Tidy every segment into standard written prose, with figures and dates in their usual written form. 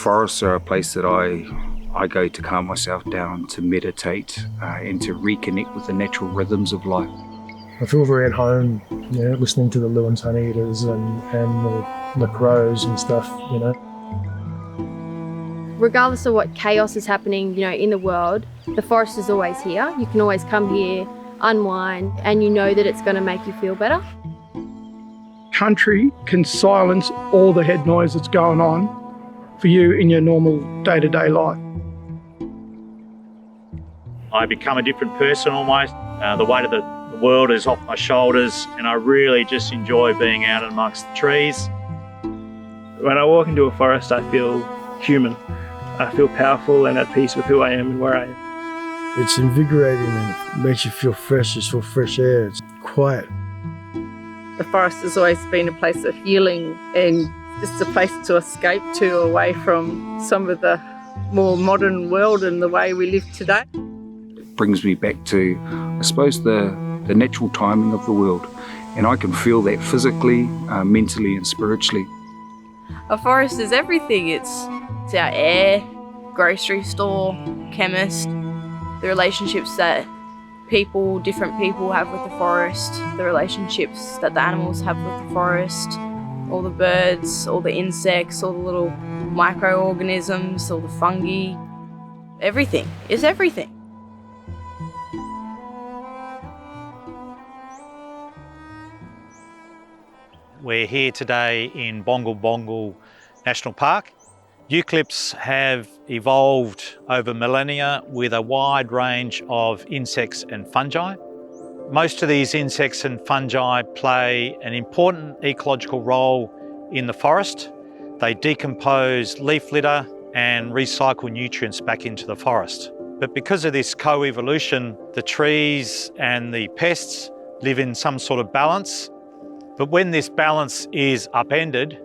forests are a place that I go to calm myself down, to meditate, and to reconnect with the natural rhythms of life. I feel very at home, listening to the Lewin's honeyeaters and the crows and stuff, Regardless of what chaos is happening, in the world, the forest is always here. You can always come here, unwind, and you know that it's going to make you feel better. Country can silence all the head noise that's going on for you in your normal day-to-day life. I become a different person almost. The weight of the world is off my shoulders, and I really just enjoy being out amongst the trees. When I walk into a forest, I feel human. I feel powerful and at peace with who I am and where I am. It's invigorating and makes you feel fresh. It's for fresh air. It's quiet. The forest has always been a place of healing and just a place to escape to, away from some of the more modern world and the way we live today. It brings me back to, I suppose, the natural timing of the world, and I can feel that physically, mentally and spiritually. A forest is everything. It's our air, grocery store, chemist, the relationships that different people have with the forest, the relationships that the animals have with the forest, all the birds, all the insects, all the little microorganisms, all the fungi. Everything is everything. We're here today in Bongal Bongal National Park. Eucalypts have evolved over millennia with a wide range of insects and fungi. Most of these insects and fungi play an important ecological role in the forest. They decompose leaf litter and recycle nutrients back into the forest. But because of this co-evolution, the trees and the pests live in some sort of balance. But when this balance is upended,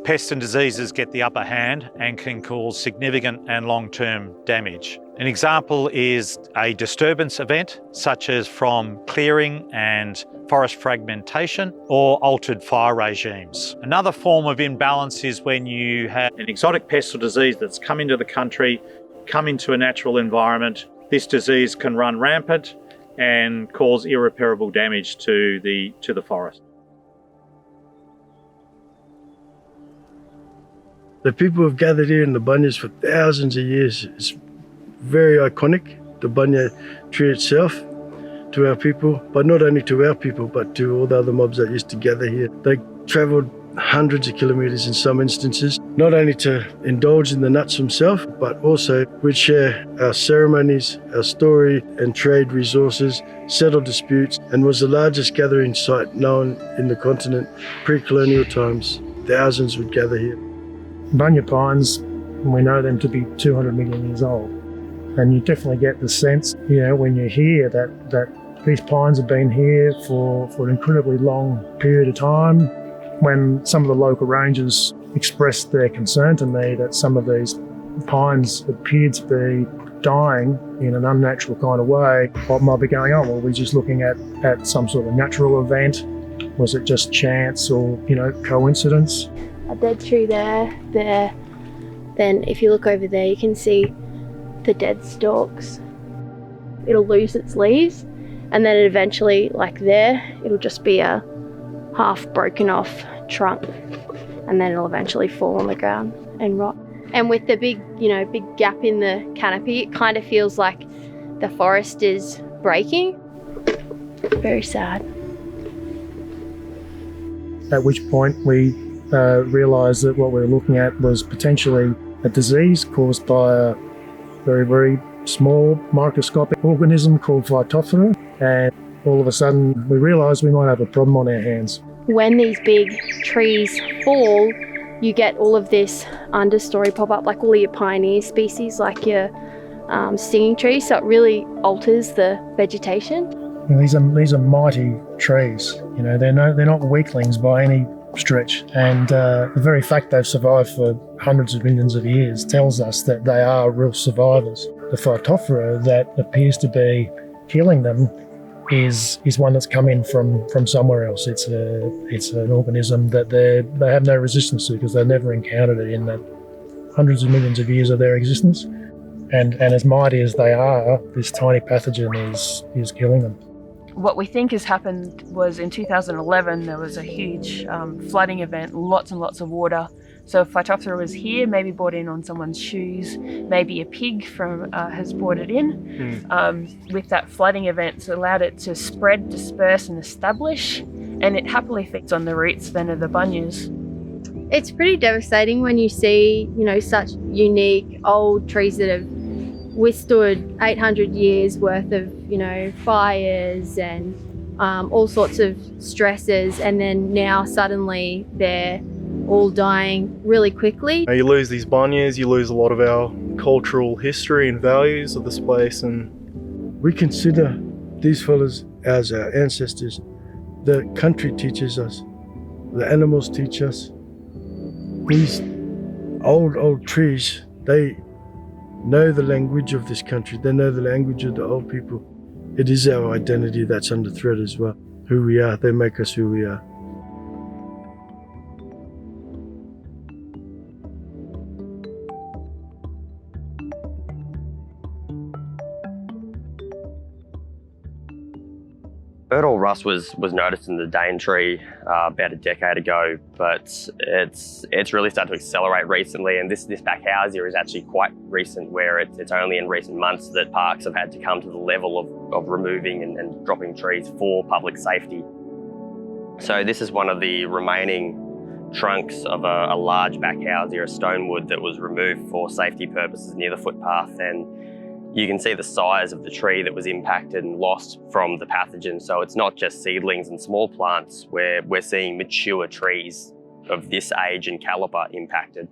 pests and diseases get the upper hand and can cause significant and long-term damage. An example is a disturbance event, such as from clearing and forest fragmentation or altered fire regimes. Another form of imbalance is when you have an exotic pest or disease that's come into the country, come into a natural environment. This disease can run rampant and cause irreparable damage to the forest. The people have gathered here in the Bunyas for thousands of years. It's very iconic, the Bunya tree itself, to our people, but not only to our people, but to all the other mobs that used to gather here. They travelled hundreds of kilometres in some instances, not only to indulge in the nuts themselves, but also we'd share our ceremonies, our story and trade resources, settle disputes, and was the largest gathering site known in the continent pre-colonial times. Thousands would gather here. Bunya pines, we know them to be 200 million years old. And you definitely get the sense, when you're here, that these pines have been here for an incredibly long period of time. When some of the local rangers expressed their concern to me that some of these pines appeared to be dying in an unnatural kind of way, what might be going on? Were we just looking at some sort of natural event? Was it just chance or, coincidence? A dead tree there. Then if you look over there, you can see the dead stalks. It'll lose its leaves, and then eventually, like there, it'll just be a half broken off trunk, and then it'll eventually fall on the ground and rot. And with the big gap in the canopy, it kind of feels like the forest is breaking. Very sad. At which point we realised that what we were looking at was potentially a disease caused by a very, very small microscopic organism called Phytophthora, and all of a sudden we realised we might have a problem on our hands. When these big trees fall, you get all of this understory pop up, like all your pioneer species, like your stinging trees, so it really alters the vegetation. These are mighty trees. They're not weaklings by any stretch, and the very fact they've survived for hundreds of millions of years tells us that they are real survivors. The Phytophthora that appears to be killing them is one that's come in from somewhere else. It's an organism that they have no resistance to because they've never encountered it in hundreds of millions of years of their existence. And as mighty as they are, this tiny pathogen is killing them. What we think has happened was in 2011 there was a huge flooding event, lots and lots of water. So Phytophthora was here, maybe brought in on someone's shoes, maybe a pig has brought it in. With that flooding event, it's allowed it to spread, disperse and establish, and it happily feeds on the roots then of the bunyas. It's pretty devastating when you see, such unique old trees that have withstood 800 years worth of, fires and all sorts of stresses, and then now suddenly they're all dying really quickly. You lose these bunyas, you lose a lot of our cultural history and values of this place. And we consider these fellas as our ancestors. The country teaches us, the animals teach us. These old trees, they know the language of this country, they know the language of the old people. It is our identity that's under threat as well. Who we are, they make us who we are. Myrtle rust was noticed in the Daintree about a decade ago, but it's really started to accelerate recently, and this back house here is actually quite recent, where it's only in recent months that parks have had to come to the level of removing and dropping trees for public safety. So this is one of the remaining trunks of a large back house here, a stone wood that was removed for safety purposes near the footpath, and you can see the size of the tree that was impacted and lost from the pathogen. So it's not just seedlings and small plants, where we're seeing mature trees of this age and caliber impacted.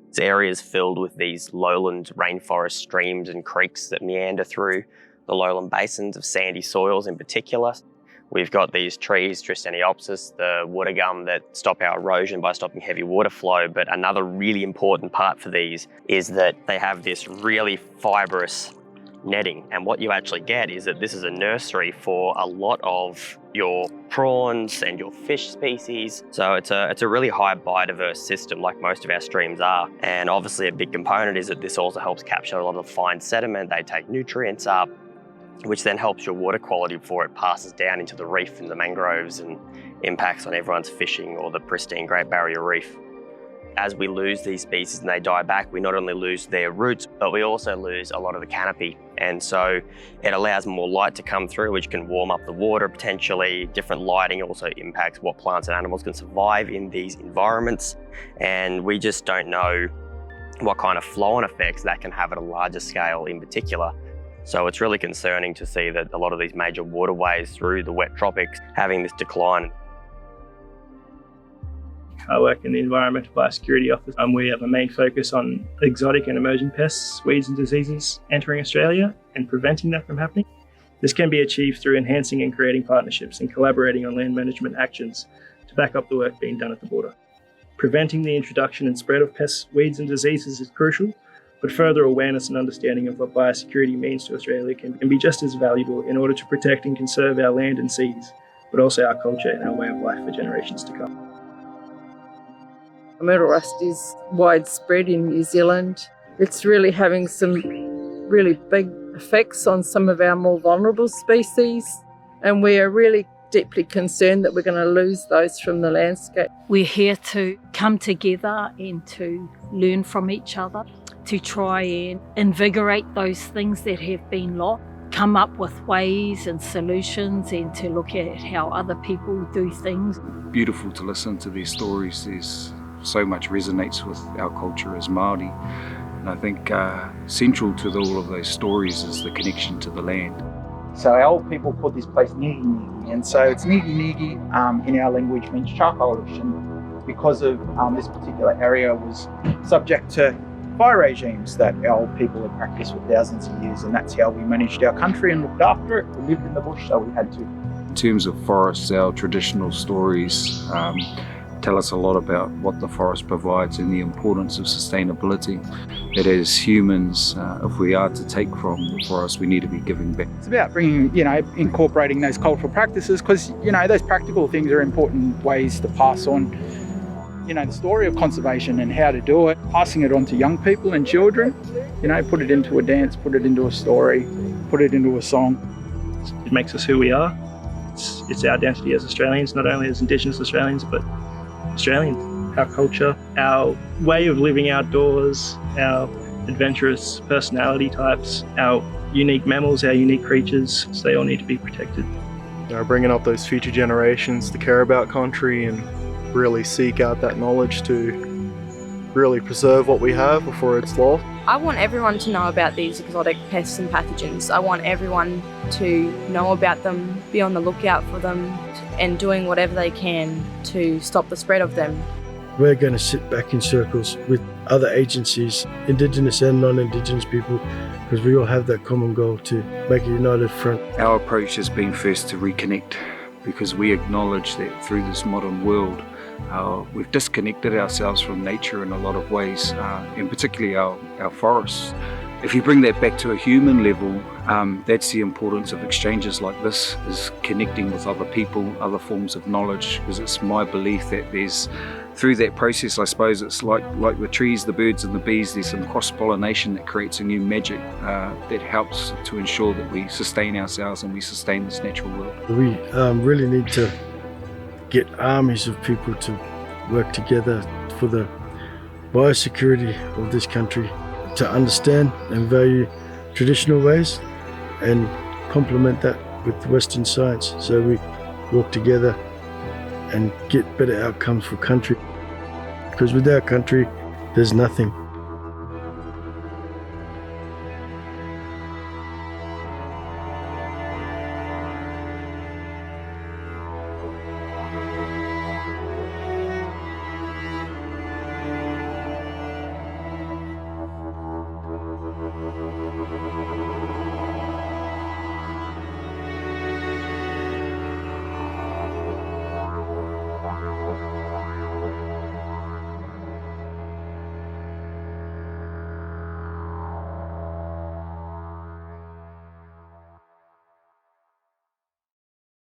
This area is filled with these lowland rainforest streams and creeks that meander through the lowland basins of sandy soils in particular. We've got these trees, Tristaniopsis, the water gum, that stop our erosion by stopping heavy water flow. But another really important part for these is that they have this really fibrous netting. And what you actually get is that this is a nursery for a lot of your prawns and your fish species. So it's a really high biodiverse system, like most of our streams are. And obviously a big component is that this also helps capture a lot of fine sediment. They take nutrients up, which then helps your water quality before it passes down into the reef and the mangroves and impacts on everyone's fishing or the pristine Great Barrier Reef. As we lose these species and they die back, we not only lose their roots, but we also lose a lot of the canopy. And so it allows more light to come through, which can warm up the water potentially. Different lighting also impacts what plants and animals can survive in these environments. And we just don't know what kind of flow-on effects that can have at a larger scale in particular. So it's really concerning to see that a lot of these major waterways through the wet tropics having this decline. I work in the Environmental Biosecurity Office. We have a main focus on exotic and emerging pests, weeds and diseases entering Australia and preventing that from happening. This can be achieved through enhancing and creating partnerships and collaborating on land management actions to back up the work being done at the border. Preventing the introduction and spread of pests, weeds and diseases is crucial, but further awareness and understanding of what biosecurity means to Australia can be just as valuable in order to protect and conserve our land and seas, but also our culture and our way of life for generations to come. Myrtle rust is widespread in New Zealand. It's really having some really big effects on some of our more vulnerable species, and we are really deeply concerned that we're going to lose those from the landscape. We're here to come together and to learn from each other, to try and invigorate those things that have been lost, come up with ways and solutions, and to look at how other people do things. Beautiful to listen to these stories. There's so much resonates with our culture as Māori. And I think central to all of those stories is the connection to the land. So our old people called this place Nigi Nigi, and so it's Nigi Nigi in our language means charcoalish, and because of this particular area was subject to fire regimes that our old people had practiced for thousands of years, and that's how we managed our country and looked after it. We lived in the bush, so we had to. In terms of forests, our traditional stories tell us a lot about what the forest provides and the importance of sustainability. That as humans, if we are to take from the forest, we need to be giving back. It's about bringing, incorporating those cultural practices, because, those practical things are important ways to pass on the story of conservation and how to do it, passing it on to young people and children, put it into a dance, put it into a story, put it into a song. It makes us who we are. It's our identity as Australians, not only as Indigenous Australians, but Australians. Our culture, our way of living outdoors, our adventurous personality types, our unique mammals, our unique creatures, so they all need to be protected. Bringing up those future generations to care about country and really seek out that knowledge to really preserve what we have before it's lost. I want everyone to know about these exotic pests and pathogens. I want everyone to know about them, be on the lookout for them, and doing whatever they can to stop the spread of them. We're going to sit back in circles with other agencies, Indigenous and non-Indigenous people, because we all have that common goal to make a united front. Our approach has been first to reconnect, because we acknowledge that through this modern world, we've disconnected ourselves from nature in a lot of ways, and particularly our forests. If you bring that back to a human level, that's the importance of exchanges like this, is connecting with other people, other forms of knowledge, because it's my belief that there's, through that process, I suppose it's like the trees, the birds and the bees, there's some cross-pollination that creates a new magic that helps to ensure that we sustain ourselves and we sustain this natural world. We really need to get armies of people to work together for the biosecurity of this country, to understand and value traditional ways and complement that with Western science, so we work together and get better outcomes for country, because without country there's nothing.